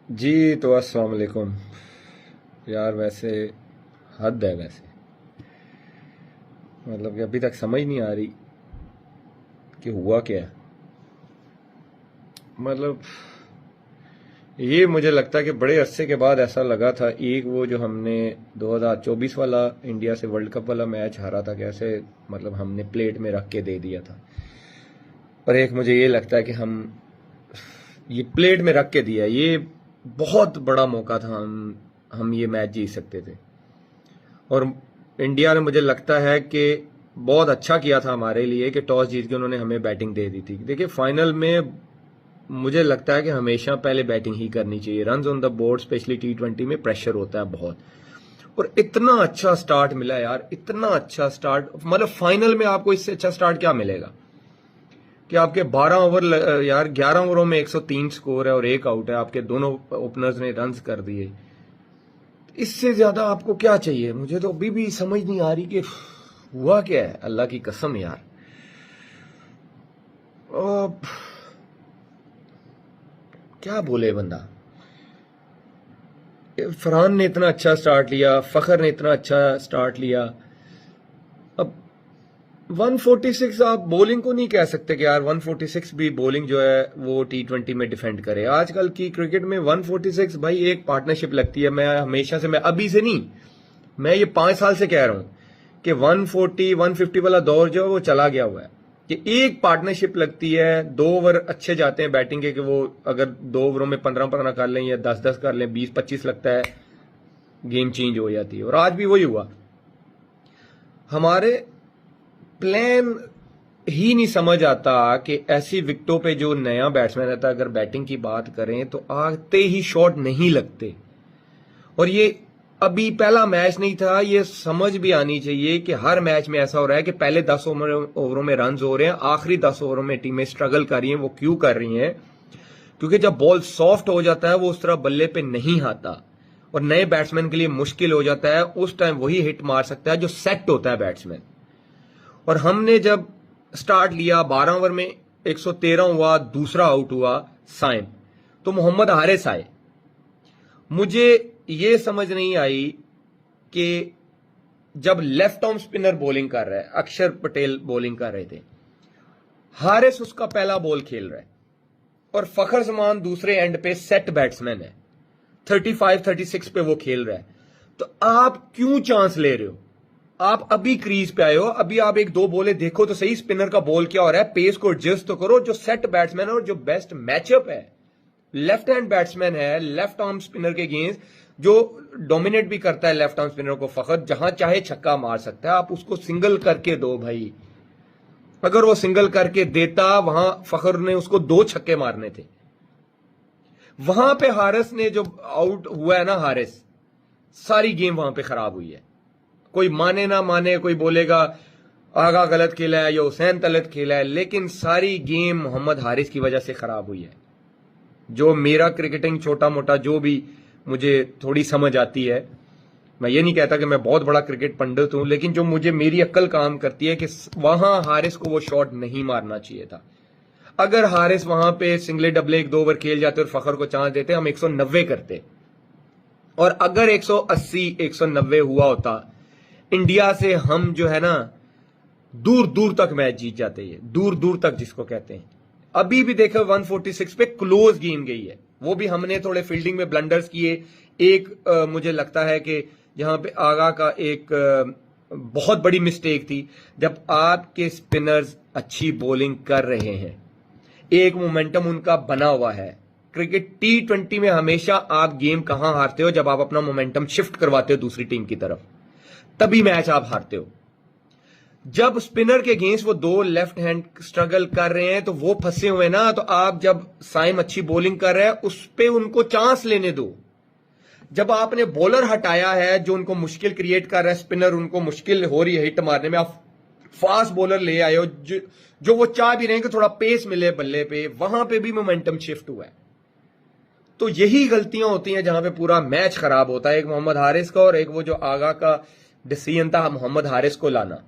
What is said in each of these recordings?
जी तो अस्सलाम वालेकुम यार। वैसे हद है वैसे, मतलब कि अभी तक समझ नहीं आ रही कि हुआ क्या है। मतलब ये मुझे लगता है कि बड़े अरसे के बाद ऐसा लगा था। एक वो जो हमने 2024 वाला इंडिया से वर्ल्ड कप वाला मैच हारा था, कैसे मतलब हमने प्लेट में रख के दे दिया था। और एक मुझे ये लगता है कि ये प्लेट में रख के दिया, ये बहुत बड़ा मौका था। हम ये मैच जीत सकते थे। और इंडिया ने, मुझे लगता है कि बहुत अच्छा किया था हमारे लिए कि टॉस जीत के उन्होंने हमें बैटिंग दे दी थी। देखिए फाइनल में मुझे लगता है कि हमेशा पहले बैटिंग ही करनी चाहिए। Runs on the board, specially T20 में प्रेशर होता है बहुत। और इतना अच्छा स्टार्ट मिला यार, इतना अच्छा स्टार्ट। मतलब फाइनल में आपको इससे अच्छा स्टार्ट क्या मिलेगा कि आपके 12 ओवर, यार 11 ओवरों में 103 स्कोर है और एक आउट है, आपके दोनों ओपनर्स ने रन्स कर दिए। इससे ज्यादा आपको क्या चाहिए? मुझे तो अभी भी समझ नहीं आ रही कि हुआ क्या है। अल्लाह की कसम यार। अब क्या बोले बंदा। फरहान ने इतना अच्छा स्टार्ट लिया, फखर ने इतना अच्छा स्टार्ट लिया। अब 146 आप बॉलिंग को नहीं कह सकते कि यार 146 भी बॉलिंग जो है वो T20 में डिफेंड करे। आजकल की क्रिकेट में 146 भाई एक पार्टनरशिप लगती है। मैं हमेशा से, मैं अभी से नहीं, मैं ये 5 साल से कह रहा हूं कि 140 150 वाला दौर जो है वो चला गया हुआ है। कि एक पार्टनरशिप लगती है, 2 ओवर अच्छे जाते हैं बैटिंग के, कि वो अगर 2 ओवरों में 15-15 कर लें या 10-10 कर लें, 20-25 लगता है, गेम चेंज हो जाती है। और आज भी वही हुआ। हमारे प्लान ही नहीं समझ आता कि ऐसी विकेटों पे जो नया बैट्समैन आता है, अगर बैटिंग की बात करें तो आते ही शॉट नहीं लगते। और ये अभी पहला मैच नहीं था, ये समझ भी आनी चाहिए कि हर मैच में ऐसा हो रहा है कि पहले 10 ओवरों में रन हो रहे हैं, आखिरी 10 ओवरों में टीमें स्ट्रगल कर रही हैं। वो क्यों कर रही हैं? क्योंकि जब बॉल सॉफ्ट हो जाता है वो उस तरह बल्ले पे नहीं आता और नए बैट्समैन के लिए मुश्किल हो जाता है। उस टाइम वही हिट मार सकता है जो सेट होता है बैट्समैन। और हमने जब स्टार्ट लिया 12 ओवर में 113 हुआ, दूसरा आउट हुआ साइम, तो मोहम्मद हारिस आए। मुझे ये समझ नहीं आई कि जब लेफ्ट आर्म स्पिनर बॉलिंग कर रहा है, अक्षर पटेल बॉलिंग कर रहे थे, हारिस उसका पहला बॉल खेल रहा है और फखर जमान दूसरे एंड पे सेट बैट्समैन है, 35-36 पे वो खेल रहा है। तो आप क्यों चांस ले रहे हो? आप अभी क्रीज पे आए हो, अभी आप एक दो बॉले देखो तो सही, स्पिनर का बॉल क्या हो रहा है, पेस को एडजस्ट तो करो। जो सेट बैट्समैन है और जो बेस्ट मैचअप है, लेफ्ट हैंड बैट्समैन है, लेफ्ट आर्म स्पिनर के अगेंस्ट, जो डोमिनेट भी करता है लेफ्ट आर्म स्पिनर को। फखर जहां चाहे छक्का मार सकता है, आप उसको सिंगल करके दो भाई। अगर वो सिंगल करके देता, वहां फखर ने उसको 2 छक्के मारने थे। वहां पे हारिस ने जो आउट हुआ है ना, हारिस, सारी गेम वहां पे खराब हुई है। कोई माने ना माने, कोई बोलेगा आगा गलत खेला है या हुसैन गलत खेला है, लेकिन सारी गेम मोहम्मद हारिस की वजह से खराब हुई है। जो मेरा क्रिकेटिंग छोटा मोटा जो भी मुझे थोड़ी समझ आती है, मैं ये नहीं कहता कि मैं बहुत बड़ा क्रिकेट पंडित हूं, लेकिन जो मुझे मेरी अक्ल काम करती है कि वहां हारिस को वो शॉट नहीं मारना चाहिए था। अगर हारिस वहां पे सिंगले डबले 1-2 ओवर खेल जाते और फखर को चांस देते, हम 190 करते। और अगर 180 190 हुआ होता इंडिया से, हम जो है ना दूर दूर तक मैच जीत जाते हैं, दूर दूर तक जिसको कहते हैं। अभी भी देखो 146 पे क्लोज गेम गई है, वो भी हमने थोड़े फील्डिंग में ब्लंडर्स किए। मुझे लगता है कि जहां पे आगा का एक बहुत बड़ी मिस्टेक थी। जब आपके स्पिनर्स अच्छी बॉलिंग कर रहे हैं, एक मोमेंटम उनका बना हुआ है। क्रिकेट T20 में हमेशा आप गेम कहां हारते हो? जब आप अपना मोमेंटम शिफ्ट करवाते हो दूसरी टीम की तरफ, तभी मैच आप हारते हो। जब स्पिनर के अगेंस्ट वो 2 लेफ्ट हैंड स्ट्रगल कर रहे हैं तो वो फंसे हुए ना, तो आप जब साइम अच्छी बॉलिंग कर रहे हैं उस पे उनको चांस लेने दो। जब आपने बॉलर हटाया है जो उनको मुश्किल क्रिएट कर रहा है, स्पिनर उनको मुश्किल हो रही है हिट मारने में, आप फास्ट बॉलर ले आए हो जो वो चाह भी रहे हैं कि थोड़ा पेस मिले बल्ले पे, वहां पे भी मोमेंटम शिफ्ट हुआ है। तो यही गलतियां होती हैं जहां पे पूरा मैच खराब होता है। एक मोहम्मद हारिस का और एक वो जो आगा का डिसीजन था मोहम्मद हारिस को लाना।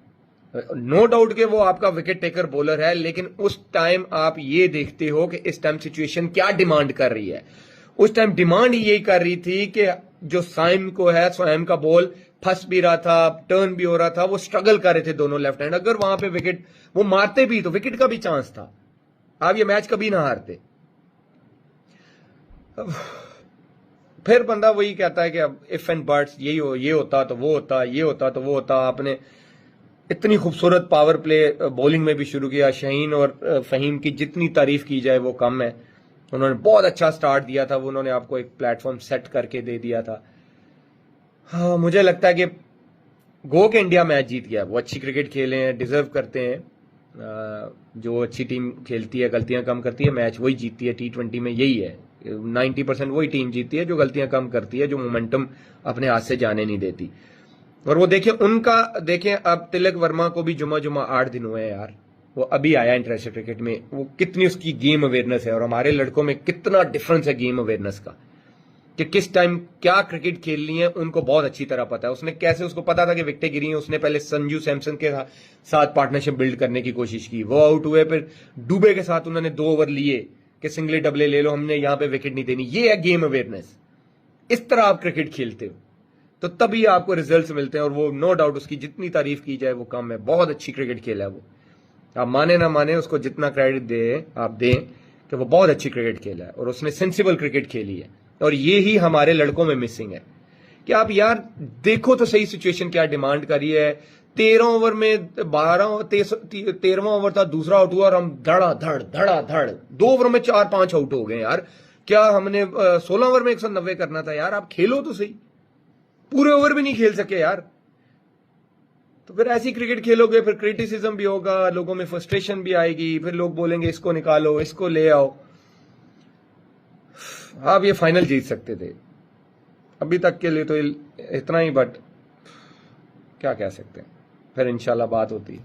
नो डाउट कि वो आपका विकेट टेकर बॉलर है, लेकिन उस टाइम आप ये देखते हो कि इस टाइम सिचुएशन क्या डिमांड कर रही है। उस टाइम डिमांड यही कर रही थी कि जो साइम को है, सोहैम का बॉल फंस भी रहा था, टर्न भी हो रहा था, वो स्ट्रगल कर रहे थे दोनों लेफ्ट हैंड। अगर वहां पे विकेट वो मारते भी तो विकेट का भी चांस था, आप ये मैच कभी ना हारते। फिर बंदा वही कहता है कि अब इफ एंड बट्स, यही हो, ये होता तो वो होता, ये होता तो वो होता। आपने इतनी खूबसूरत पावर प्ले बॉलिंग में भी शुरू किया। शाहीन और फहीम की जितनी तारीफ की जाए वो कम है। उन्होंने बहुत अच्छा स्टार्ट दिया था, वो उन्होंने आपको एक प्लेटफॉर्म सेट करके दे दिया था। हाँ, मुझे लगता है कि गो के इंडिया मैच जीत गया। वो अच्छी क्रिकेट खेले हैं, डिजर्व करते हैं। जो अच्छी टीम खेलती है, गलतियां कम करती है, मैच वही जीतती है। T20 में यही है, 90% वही टीम जीतती है जो गलतियां कम करती है, जो मोमेंटम अपने हाथ से जाने नहीं देती। और वो देखें उनका, देखें अब तिलक वर्मा को भी जुमा 8 दिन हुए हैं यार, वो अभी आया इंटरनेशनल क्रिकेट में। वो कितनी उसकी गेम अवेयरनेस है, और हमारे लड़कों में कितना डिफरेंस है गेम अवेयरनेस का, कि किस टाइम क्या क्रिकेट खेलनी है उनको बहुत अच्छी तरह पता है। उसने कैसे, उसको पता था कि विकेटें गिरी हैं, उसने पहले संजू सैमसन के साथ पार्टनरशिप बिल्ड करने की कोशिश की, वो आउट हुए। फिर डुबे के साथ उन्होंने 2 ओवर लिए कि सिंगले डबले ले लो, हमने यहां पे विकेट नहीं देनी। ये है गेम अवेयरनेस। इस तरह आप क्रिकेट खेलते हो तो तभी आपको रिजल्ट्स मिलते हैं। और वो नो डाउट, उसकी जितनी तारीफ की जाए वो कम है। बहुत अच्छी क्रिकेट खेला है वो, आप माने ना माने, उसको जितना क्रेडिट दे आप दें कि वो बहुत अच्छी क्रिकेट खेला है और उसने सेंसिबल क्रिकेट खेली है। और ये ही हमारे लड़कों में मिसिंग है कि आप यार देखो तो सही सिचुएशन क्या डिमांड कर रही है। 13 ओवर में 13वां ओवर था, दूसरा आउट हुआ और हम धड़ा धड़ 2 ओवर में 4-5 आउट हो गए यार। क्या हमने 16 ओवर में 190 करना था यार? आप खेलो तो सही, पूरे ओवर भी नहीं खेल सके यार। तो फिर ऐसी क्रिकेट खेलोगे, फिर क्रिटिसिज्म भी होगा, लोगों में फ्रस्ट्रेशन भी आएगी, फिर लोग बोलेंगे इसको निकालो, इसको ले आओ। आप ये फाइनल जीत सकते थे अभी तक के लिए तो इतना ही, बट क्या कह सकते हैं, फिर इंशाल्लाह बात होती है।